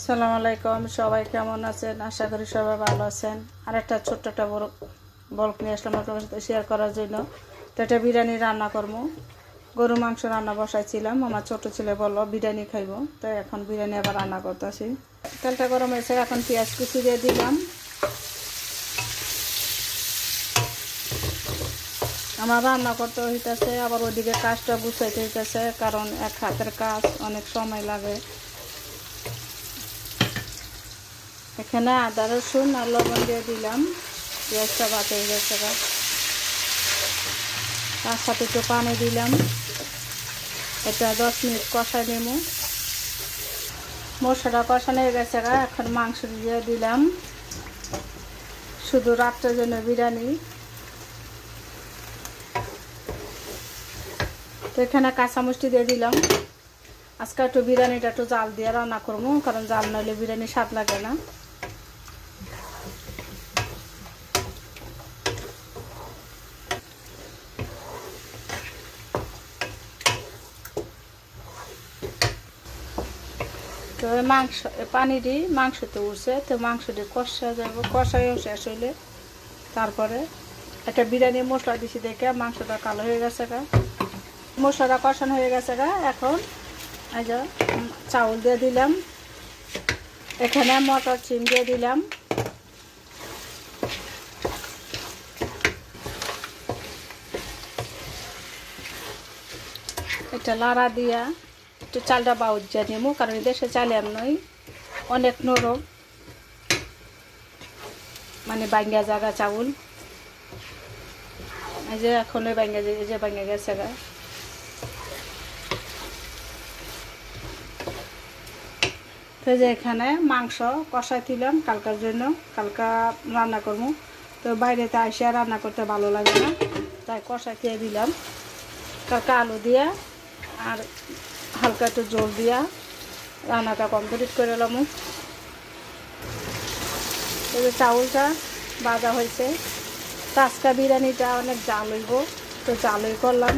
আসসালামু আলাইকুম, সবাই কেমন আছেন? আশা করি সবাই ভালো আছেন। আর একটা ছোট্ট একটা বলক নিয়ে আসলাম আপনাদের সাথে শেয়ার করার জন্য। তো এটা বিরিয়ানি রান্না করবো। গরু মাংস রান্না বসাইছিলাম, আমার ছোট ছেলে বললো বিরিয়ানি খাইবো, তো এখন বিরিয়ানি আবার রান্না করতেছি। তেলটা গরম হয়েছে, এখন পেঁয়াজ কুচি দিয়ে দিলাম। আমার রান্না করতে হইতেছে, আবার ওইদিকে কাজটা গুছাইতে হইতেছে, কারণ এক হাতের কাজ, অনেক সময় লাগে। এখানে আদা রসুন আর লবণ দিয়ে দিলাম। পেঁয়াজটা ভাজা হয়ে গেছে, তার সাথে একটু পানি দিলাম। এটা 10 মিনিট কষাই নেব। মশলাটা কষানো হয়ে গেছে, এখন মাংস দিয়ে দিলাম। শুধু রাত্রের জন্য বিরিয়ানি। তো এখানে কাঁচামরিচ দিয়ে দিলাম। আজকে একটু বিরিয়ানিটা একটু জাল দিয়ে রান্না করবো, কারণ জাল নইলে বিরিয়ানি স্বাদ লাগে না। তো মাংস পানি দিই, মাংসতে উঠছে, তো মাংসটি কষা যাব, কষাইও শেষ হইলে তারপরে একটা বিরিয়ানি মশলা দিছি দেখে মাংসটা কালো হয়ে গেছে মশলাটা কষানো হয়ে গেছে এখন এই যে চাউল দিয়ে দিলাম। এখানে মটর চিন দিয়ে দিলাম। এটা লাড়া দিয়া একটু চালটা বাউজ্জা নিমু, কারণ দেশে চালে নই, অনেক নরম, মানে বাঙ্গা জায়গা চাউল। এই যে এখন বাঙ্গা গেছে তো যে এখানে মাংস কষাই দিলাম কালকার জন্য, কালকা রান্না করবো। তো বাইরেতে আসে রান্না করতে ভালো লাগে না, তাই কষাই দিয়ে দিলাম। কালকা আলু দিয়া আর হালকা একটু জল দিয়া রান্নাটা কমপ্লিট করে এলাম। এই যে চাউলটা ভাজা হয়েছে। আজকে বিরিয়ানিটা অনেক জাল হইব, তো জালই করলাম।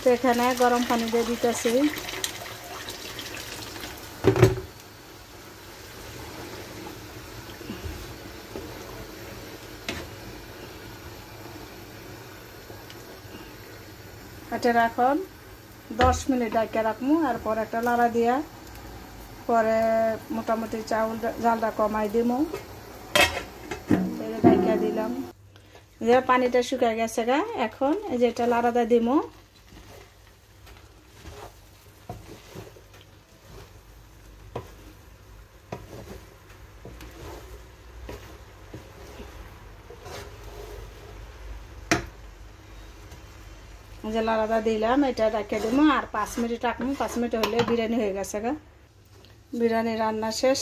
তো এখানে গরম পানি দিয়ে দিতেছি। এটা এখন 10 মিনিট ডাইকা রাখবো, আর পরে একটা লাড়া দিয়া পরে মোটামুটি চাউল জালটা কমাই দিব। ডাইকা দিলাম, যে পানিটা শুকায় গেছে এখন এই যে এটা লাড়াটা দিব। যে লাড়াটা দিলাম, এটা রেখে দিব আর 5 মিনিট রাখবো। 5 মিনিট হলে বিরিয়ানি হয়ে গেছে বিরিয়ানি রান্না শেষ।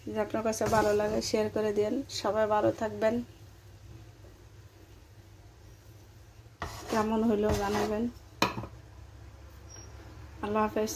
যদি আপনার কাছে ভালো লাগে শেয়ার করে দিন। সবাই ভালো থাকবেন, কেমন হইলো জানাবেন। আল্লাহ হাফেজ।